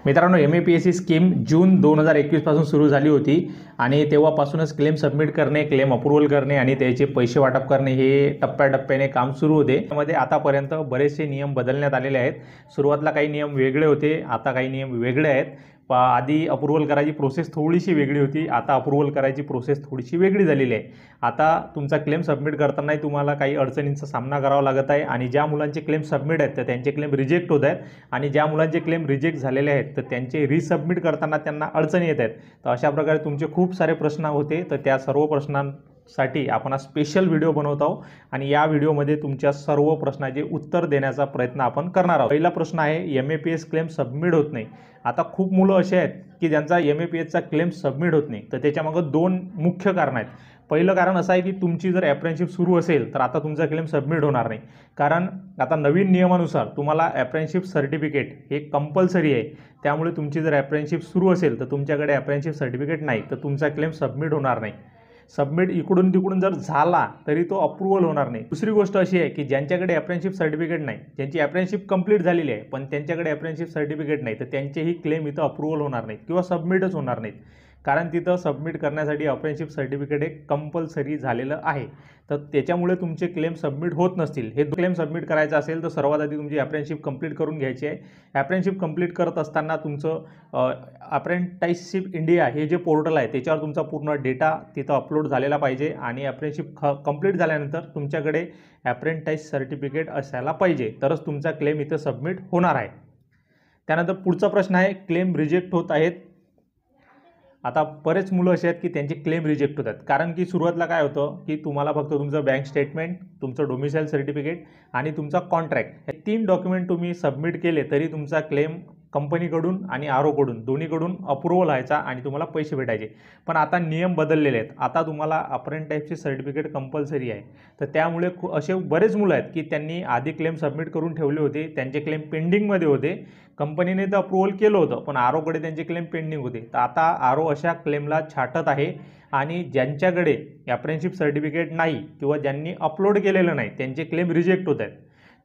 मित्रांनो, MAPSC scheme जून 2021 पासून सुरू झाली होती आणि तेव्हापासूनच क्लेम सबमिट करणे, क्लेम अप्रूव्हल करणे आणि त्याचे पैसे वाटप करणे हे टप्प्याटप्प्याने काम सुरू होते। त्यामध्ये आतापर्यंत बरेचसे नियम बदलण्यात आलेले आहेत। सुरुवातीला काही नियम वेगळे होते, आता काही नियम वेगळे आहेत। आधी अप्रूव्हल करायची प्रोसेस थोडीशी वेगळी होती, आता अप्रूव्हल करायची प्रोसेस थोडीशी वेगळी झालेली आहे। आता तुमचा क्लेम सबमिट करताना तुम्हाला काही अडचणींचा सामना करावा लागत आहे आणि ज्या मुलांचे क्लेम सबमिट आहेत तर त्यांचे क्लेम रिजेक्ट होत आहेत आणि ज्या मुलांचे क्लेम रिजेक्ट झालेले आहेत तर त्यांचे रिसबमिट करताना त्यांना अडचणी येत आहेत। तर अशा प्रकारे तुमचे खूप सारे प्रश्न होते, तर त्या सर्व प्रश्नांसाठी आपण हा स्पेशल व्हिडिओ बनवत आहोत आणि या व्हिडिओमध्ये तुमच्या सर्व प्रश्नाचे उत्तर देण्याचा प्रयत्न आपण करणार आहोत। पहिला प्रश्न आहे, MAPS क्लेम सबमिट होत नाही। आता खूप मुलं असे आहेत की ज्यांचा MAPSचा क्लेम सबमिट होत नाही, तर त्याच्यामागे दोन मुख्य कारण आहेत। पहिलं कारण असं आहे की तुमची जर अप्रेंटिसशिप सुरू असेल तर आता तुमचा क्लेम सबमिट होणार नाही, कारण आता नवीन नियमानुसार तुम्हाला अप्रेंटिसशिप सर्टिफिकेट हे कंपल्सरी आहे। त्यामुळे तुमची जर अप्रेंटिसशिप सुरू असेल तर तुमच्याकडे अप्रेंटिसशिप सर्टिफिकेट नाही तर तुमचा क्लेम सबमिट होणार नाही। सबमिट इकडून तिकडून जर झाला तरी तो अप्रूव्हल होणार नाही। दुसरी गोष्ट अशी आहे की ज्यांच्याकडे अप्रेंटिसशिप सर्टिफिकेट नाही, ज्यांची अप्रेंटिसशिप कंप्लीट झालेली आहे पण त्यांच्याकडे अप्रेंटिसशिप सर्टिफिकेट नाही, तर त्यांचेही क्लेम इथं अप्रूव्हल होणार नाहीत किंवा सबमिटच होणार नाहीत, कारण तिथं सबमिट करण्यासाठी अप्रेंटिसशिप सर्टिफिकेट हे कंपल्सरी झालेलं आहे। तर त्याच्यामुळे तुमचे क्लेम सबमिट होत नसतील। हे क्लेम सबमिट करायचं असेल तर सर्वात आधी तुमची अप्रेंटिसशिप कंप्लीट करून घ्यायची आहे। अप्रेंटिसशिप कंप्लीट करत असताना तुमचं अप्रेंटिसशिप इंडिया हे जे पोर्टल आहे त्याच्यावर तुमचा पूर्ण डेटा तिथं अपलोड झालेला पाहिजे आणि अप्रेंटिसशिप कंप्लीट झाल्यानंतर तुमच्याकडे अप्रेंटिस सर्टिफिकेट असायला पाहिजे, तरच तुमचा क्लेम इथं सबमिट होणार आहे। त्यानंतर पुढचा प्रश्न आहे, क्लेम रिजेक्ट होत आहेत। आता बरेच मुलं असे आहेत की त्यांचे क्लेम रिजेक्ट होतात, कारण की सुरुवातीला काय होतं की तुम्हाला फक्त तुमचं बँक स्टेटमेंट, तुमचं डोमिसाईल सर्टिफिकेट आणि तुमचा कॉन्ट्रॅक्ट हे 3 डॉक्युमेंट तुम्ही सबमिट केले तरी तुमचा क्लेम कंपनीकडून आणि ROकडून दोन्हीकडून अप्रूव्हल व्हायचा आणि तुम्हाला पैसे भेटायचे। पण आता नियम बदललेले आहेत, आता तुम्हाला अप्रेंटिसशिप सर्टिफिकेट कंपल्सरी आहे। तर त्यामुळे असे बरेच मुलं आहेत की त्यांनी आधी क्लेम सबमिट करून ठेवले होते, त्यांचे क्लेम पेंडिंगमध्ये होते, कंपनीने तर अप्रूव्हल केलं होतं पण ROकडे त्यांचे क्लेम पेंडिंग होते। तर आता RO अशा क्लेमला छाटत आहे आणि ज्यांच्याकडे अप्रेंटिसशिप सर्टिफिकेट नाही किंवा ज्यांनी अपलोड केलेलं नाही त्यांचे क्लेम रिजेक्ट होत आहेत।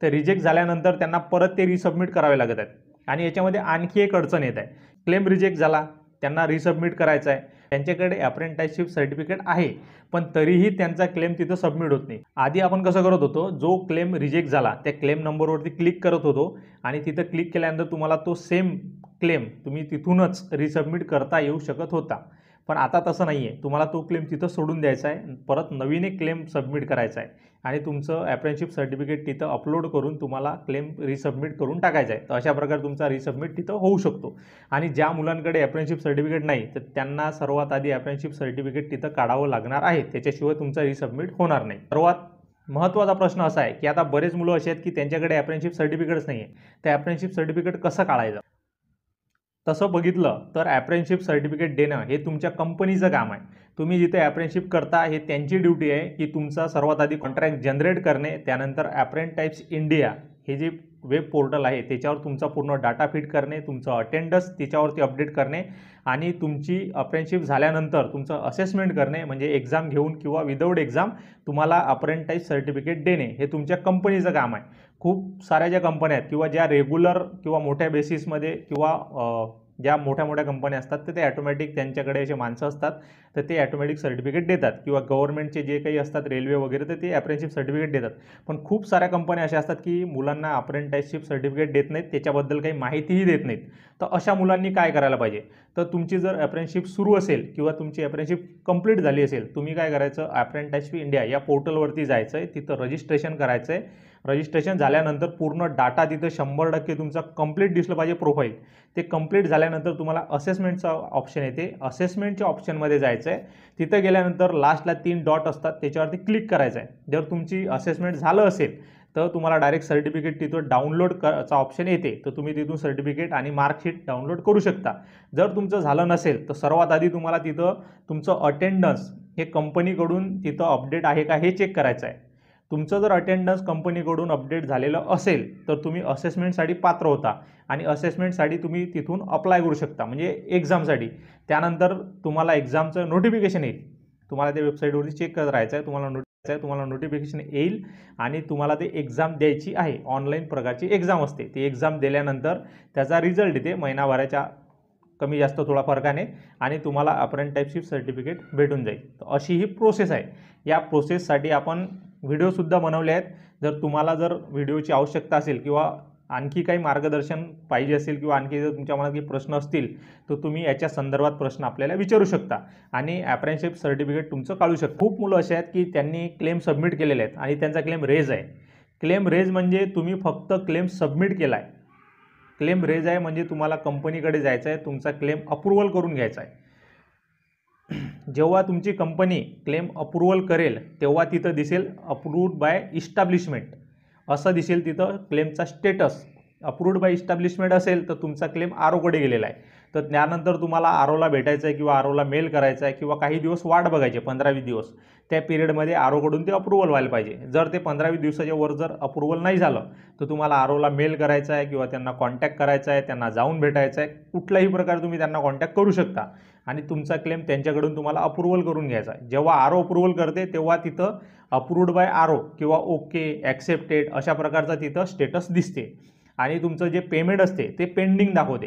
तर रिजेक्ट झाल्यानंतर त्यांना परत ते रिसबमिट करावे लागत आहेत आणि याच्यामध्ये आणखी एक अडचण येत आहे। क्लेम रिजेक्ट झाला, त्यांना रिसबमिट करायचं आहे, त्यांच्याकडे अप्रेंटिसशिप सर्टिफिकेट आहे पण तरीही त्यांचा क्लेम तिथं सबमिट होत नाही। आधी आपण कसं करत होतो, जो क्लेम रिजेक्ट झाला त्या क्लेम नंबरवरती क्लिक करत होतो आणि तिथं क्लिक केल्यानंतर तुम्हाला तो सेम क्लेम तुम्ही तिथूनच रिसबमिट करता येऊ शकत होता। पण आता तसं नाही आहे, तुम्हाला तो क्लेम तिथं सोडून द्यायचा आहे, परत नवीन एक क्लेम सबमिट करायचा आहे आणि तुमचं अप्रेंटिसशिप सर्टिफिकेट तिथं अपलोड करून तुम्हाला क्लेम रिसबमिट करून टाकायचा आहे। तर अशा प्रकारे तुमचा रिसबमिट तिथं होऊ शकतो। आणि ज्या मुलांकडे अप्रेंटिसशिप सर्टिफिकेट नाही तर त्यांना सर्वात आधी अप्रेंटिसशिप सर्टिफिकेट तिथं काढावं लागणार आहे, त्याच्याशिवाय तुमचा रिसबमिट होणार नाही। सर्वात महत्त्वाचा प्रश्न असा आहे की आता बरेच मुलं असे आहेत की त्यांच्याकडे अप्रेंटिसशिप सर्टिफिकेटच नाही आहे, तर अप्रेंटिसशिप सर्टिफिकेट कसं काढायचं? तसं बघितलं तर अप्रेंटिसशिप सर्टिफिकेट देणं हे तुमच्या कंपनीचं काम आहे। तुम्ही जिथे अप्रेंटिसशिप करता हे त्यांची ड्युटी आहे की तुमचा सर्वात आधी कॉन्ट्रॅक्ट जनरेट करणे, त्यानंतर अप्रेंटिस इंडिया हे जे वेब पोर्टल आहे त्याच्यावर तुमचा पूर्ण डाटा फीड करणे, तुमचं अटेंडन्स त्याच्यावरती अपडेट करणे आणि तुमची अप्रेंटिसशिप झाल्यानंतर तुमचं असेसमेंट करणे, म्हणजे एक्झाम घेऊन किंवा विदाऊट एक्झाम तुम्हाला अप्रेंटिस सर्टिफिकेट देणे हे तुमच्या कंपनीचं काम आहे। खूप साऱ्या ज्या कंपन्या आहेत किंवा ज्या रेग्युलर किंवा मोठ्या बेसिसमध्ये किंवा ज्या मोठ्या मोठ्या कंपन्या असतात तर ते ॲटोमॅटिक त्यांच्याकडे असे माणसं असतात तर ते ॲटोमॅटिक सर्टिफिकेट देतात, किंवा गव्हर्नमेंटचे जे काही असतात रेल्वे वगैरे तर ते अप्रेंटिसशिप सर्टिफिकेट देतात। पण खूप साऱ्या कंपन्या अशा असतात की मुलांना अप्रेंटिसशिप सर्टिफिकेट देत नाहीत, त्याच्याबद्दल काही माहितीही देत नाहीत। तर अशा मुलांनी काय करायला पाहिजे, तर तुमची जर अप्रेंटिसशिप सुरू असेल किंवा तुमची अप्रेंटिसशिप कंप्लीट झाली असेल, तुम्ही काय करायचं, अप्रेंटिस इंडिया या पोर्टलवरती जायचं आहे, तिथं रजिस्ट्रेशन करायचं आहे। रजिस्ट्रेशन झाल्यानंतर पूर्ण डाटा तिथं 100% तुमचा कंप्लीट दिसलं पाहिजे प्रोफाईल। ते कंप्लीट झाल्यानंतर तुम्हाला असेसमेंटचा ऑप्शन येते, असेसमेंटच्या ऑप्शनमध्ये जायचं आहे। तिथं गेल्यानंतर लास्टला 3 डॉट असतात त्याच्यावरती क्लिक करायचं आहे। जर तुमची असेसमेंट झालं असेल तर तुम्हाला डायरेक्ट सर्टिफिकेट तिथं डाउनलोड चा ऑप्शन येते, तर तुम्ही तिथून सर्टिफिकेट आणि मार्कशीट डाउनलोड करू शकता। जर तुमचं झालं नसेल तर सर्वात आधी तुम्हाला तिथं तुमचं अटेंडन्स हे कंपनीकडून तिथं अपडेट आहे का हे चेक करायचं आहे। तुमचं जर अटेंडन्स कंपनीकडून अपडेट झालेलं असेल तर तुम्ही असेसमेंटसाठी पात्र होता आणि असेसमेंटसाठी तुम्ही तिथून अप्लाय करू शकता, म्हणजे एक्झामसाठी। त्यानंतर तुम्हाला एक्झामचं नोटिफिकेशन येईल, तुम्हाला त्या वेबसाईटवरती चेक करत राहायचं आहे, तुम्हाला तुम्हाला नोटिफिकेशन येईल आणि तुम्हाला ते एक्झाम द्यायची आहे. ऑनलाईन प्रकारची एक्झाम असते. ती एक्झाम दिल्यानंतर त्याचा रिझल्ट येते महिनाभराच्या कमी जास्त थोडा फरकाने आणि तुम्हाला अप्रेंटिसशिप सर्टिफिकेट भेटून जाईल. तर अशी ही प्रोसेस आहे. या प्रोसेससाठी आपण व्हिडिओसुद्धा बनवले आहेत. जर तुम्हाला व्हिडिओची आवश्यकता असेल किंवा आणखी काही मार्गदर्शन पाहिजे असेल किंवा आणखी जर तुमच्या मनात काही प्रश्न असतील तर तुम्ही याच्या संदर्भात प्रश्न आपल्याला विचारू शकता आणि अप्रेंटिसशिप सर्टिफिकेट तुमचं काढू शकता. खूप मुलं असे आहेत की त्यांनी क्लेम सबमिट केलेले आहेत आणि त्यांचा क्लेम रेज आहे. क्लेम रेज म्हणजे तुम्ही फक्त क्लेम सबमिट केला आहे. क्लेम रेज आहे म्हणजे तुम्हाला कंपनीकडे जायचं आहे, तुमचा क्लेम अप्रूव्हल करून घ्यायचा आहे. जेव्हा तुमची कंपनी क्लेम अप्रूव्हल करेल तेव्हा तिथं दिसेल अप्रूव्ड बाय इस्टॅब्लिशमेंट असं दिसेल. तिथं क्लेमचा स्टेटस अप्रूव्ड बाय इस्टॅब्लिशमेंट असेल तर तुमचा क्लेम आरोकडे गेलेला आहे. तर त्यानंतर तुम्हाला आरोला भेटायचं आहे किंवा आरोला मेल करायचा आहे किंवा काही दिवस वाट बघायची 15-20 दिवस. त्या पिरियडमध्ये आरोकडून ते अप्रूव्हल व्हायला पाहिजे. जर ते 15-20 दिवसाच्या वर जर अप्रूव्हल नाही झालं तर तुम्हाला आरोला मेल करायचा आहे किंवा त्यांना कॉन्टॅक्ट करायचा आहे, त्यांना जाऊन भेटायचं आहे. कुठल्याही प्रकारे तुम्ही त्यांना कॉन्टॅक्ट करू शकता आणि तुमचा क्लेम त्यांच्याकडून तुम्हाला अप्रूव्हल करून घ्यायचा आहे. जेव्हा आरो अप्रूव्हल करते तेव्हा तिथं अप्रूव्ड बाय आरो किंवा ओके ॲक्सेप्टेड अशा प्रकारचा तिथं स्टेटस दिसते आणि तुमचं जे पेमेंट असते ते पेंडिंग दाखवते.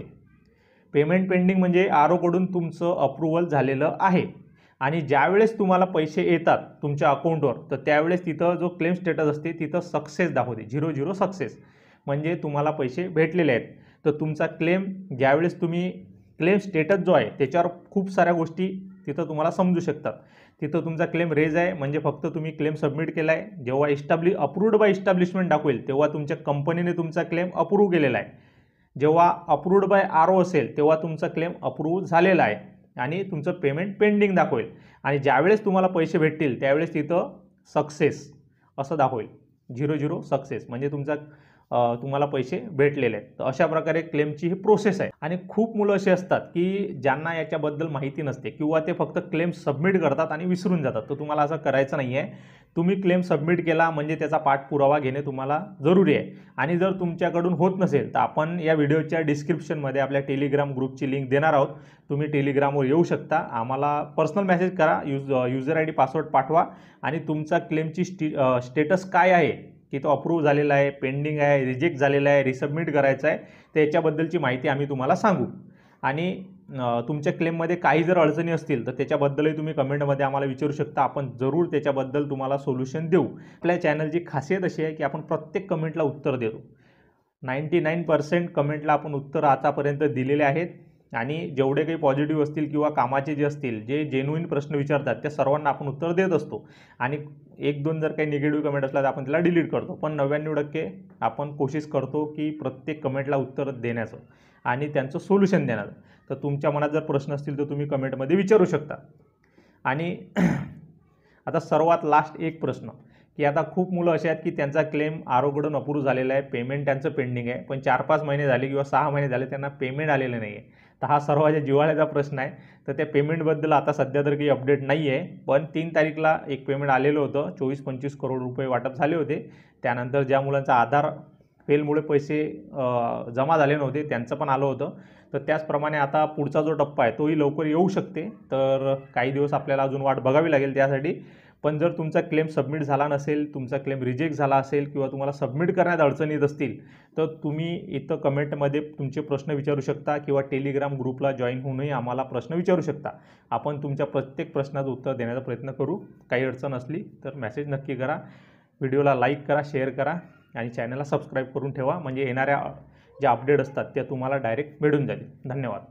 पेमेंट पेंडिंग म्हणजे आरोकडून तुमचं अप्रूव्हल झालेलं आहे आणि ज्यावेळेस तुम्हाला पैसे येतात तुमच्या अकाउंटवर तर त्यावेळेस तिथं जो क्लेम स्टेटस असते तिथं सक्सेस दाखवते. 00 सक्सेस म्हणजे तुम्हाला पैसे भेटलेले आहेत. तर तुमचा क्लेम ज्यावेळेस तुम्ही क्लेम स्टेटस जो आहे त्याच्यावर खूप साऱ्या गोष्टी तिथं तुम्हाला समजू शकतात. तिथं तुमचा क्लेम रेज आहे म्हणजे फक्त तुम्ही क्लेम सबमिट केला आहे. जेव्हा अप्रूव्ड बाय इस्टॅब्लिशमेंट दाखवेल तेव्हा तुमच्या कंपनीने तुमचा क्लेम अप्रूव्ह केलेला आहे. जेव्हा अप्रूव्ड बाय आरो असेल तेव्हा तुमचा क्लेम अप्रूव्ह झालेला आहे आणि तुमचं पेमेंट पेंडिंग दाखवेल आणि ज्यावेळेस तुम्हाला पैसे भेटतील त्यावेळेस तिथं सक्सेस असं दाखवेल. 00 सक्सेस म्हणजे तुम्हाला पैसे भेटलेले आहेत. तर अशा प्रकारे क्लेमची ही प्रोसेस आहे. आणि खूप मुलं असे असतात की ज्यांना याच्याबद्दल माहिती नसते किंवा ते फक्त क्लेम सबमिट करतात आणि विसरून जातात. तर तुम्हाला असं करायचं नाही आहे. तुम्ही क्लेम सबमिट केला म्हणजे त्याचा पाठपुरावा घेणे तुम्हाला जरुरी आहे. आणि जर तुमच्याकडून होत नसेल तर आपण या व्हिडिओच्या डिस्क्रिप्शनमध्ये आपल्या टेलिग्राम ग्रुपची लिंक देणार आहोत. तुम्ही टेलिग्रामवर येऊ शकता. आम्हाला पर्सनल मेसेज करा, युजर ID पासवर्ड पाठवा आणि तुमचा क्लेमची स्टेटस काय आहे की तो अप्रूव्ह झालेला आहे, पेंडिंग आहे, रिजेक्ट झालेला आहे, रिसबमिट करायचा आहे, तर याच्याबद्दलची माहिती आम्ही तुम्हाला सांगू. आणि तुमच्या क्लेममध्ये काही जर अडचणी असतील तर त्याच्याबद्दलही तुम्ही कमेंटमध्ये आम्हाला विचारू शकता. आपण जरूर त्याच्याबद्दल तुम्हाला सोल्युशन देऊ. आपल्या चॅनलची खासियत अशी आहे की आपण प्रत्येक कमेंटला उत्तर देतो. 99% कमेंटला आपण उत्तर आतापर्यंत दिलेले आहेत आणि जेवढे काही पॉझिटिव्ह असतील किंवा कामाचे जे असतील, जे जेन्युइन प्रश्न विचारतात त्या सर्वांना आपण उत्तर देत असतो. आणि 1-2 जर काही निगेटिव्ह कमेंट असला तर आपण त्याला डिलीट करतो. पण 99% आपण कोशिश करतो की प्रत्येक कमेंटला उत्तर देण्याचं आणि त्यांचं सोल्युशन देण्याचं. तर तुमच्या मनात जर प्रश्न असतील तर तुम्ही कमेंटमध्ये विचारू शकता. आणि आता सर्वात लास्ट एक प्रश्न की आता खूप मुलं असे आहेत की त्यांचा क्लेम आरोकडून अप्रूव्ह झालेला आहे, पेमेंट त्यांचं पेंडिंग आहे, पण 4-5 महिने झाले किंवा 6 महिने झाले त्यांना पेमेंट आलेलं नाही आहे. तर हा सर्वांच्या जिव्हाळ्याचा प्रश्न आहे. तर त्या पेमेंटबद्दल आता सध्या तर काही अपडेट नाही आहे. पण 3 तारीखला एक पेमेंट आलेलं होतं. 24-25 करोड रुपये वाटप झाले होते. त्यानंतर ज्या मुलांचा आधार फेलमुळे पैसे जमा झाले नव्हते त्यांचं पण आलं होतं. तर त्याचप्रमाणे आता पुढचा जो टप्पा आहे तोही लवकर येऊ शकते. तर काही दिवस आपल्याला अजून वाट बघावी लागेल त्यासाठी. पण जर तुमचा क्लेम सबमिट झाला नसेल, तुमचा क्लेम रिजेक्ट झाला असेल किंवा तुम्हाला सबमिट करण्यात अडचणी येत असतील तर तुम्ही इथं कमेंटमध्ये तुमचे प्रश्न विचारू शकता किंवा टेलिग्राम ग्रुपला जॉईन होऊनही आम्हाला प्रश्न विचारू शकता. आपण तुमच्या प्रत्येक प्रश्नाचं उत्तर देण्याचा प्रयत्न करू. काही अडचण असली तर मेसेज नक्की करा. व्हिडिओला लाईक करा, शेअर करा आणि चॅनलला सबस्क्राईब करून ठेवा म्हणजे येणाऱ्या ज्या अपडेट असतात त्या तुम्हाला डायरेक्ट भेटून जातील. धन्यवाद.